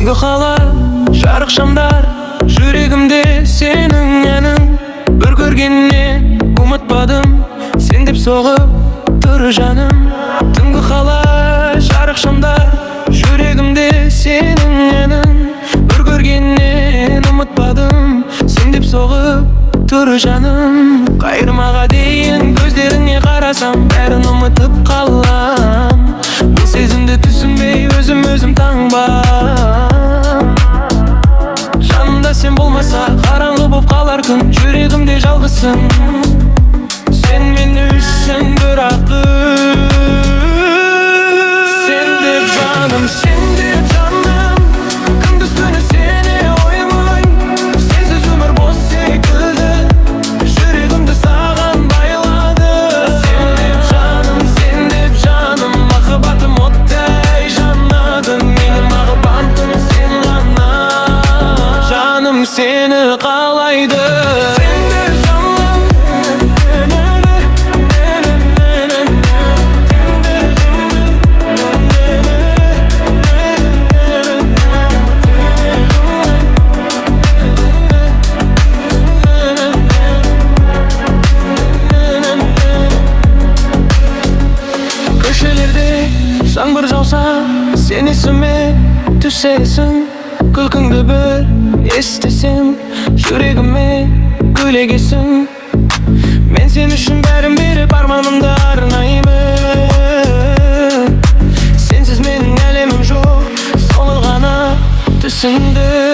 Түнгі қала, жарық шамдар, жүрегімде сенің әнің. Бір көргеннен ұмытпадым, сен деп соғып тұр жаным. Түнгі қала, жарық шамдар, жүрегімде сенің әнің. Бір көргеннен ұмытпадым, сен деп соғып тұр жаным. Қайырмаға дейін көздеріңе қарасам, бәрін ұмытып қалам. Бұл сезімді түсінбей өзім таңбам. Жанымда сен болмаса қараңғы боп қалар күн, жүрегімде жалғызсың. Сен мен үшін бір ақын. Сен деп жаным, сен деп жаным, күндіз түні сене ойым. Сенсіз өмір бос секілді, жүрегімді саған байлады. Сен деп жаным, махаббатым оттай жанады. Менің махаббатым сен ғана, жаным сені қалайды. Жаңбыр жауса, сен есіме түсесің. Күлкіңді бір естісем, жүрегіме көлегесің. Мен сен үшін бәрін беріп арманымды арнаймын. Сенсіз менің әлемім жоқ, соны ғана түсіндім.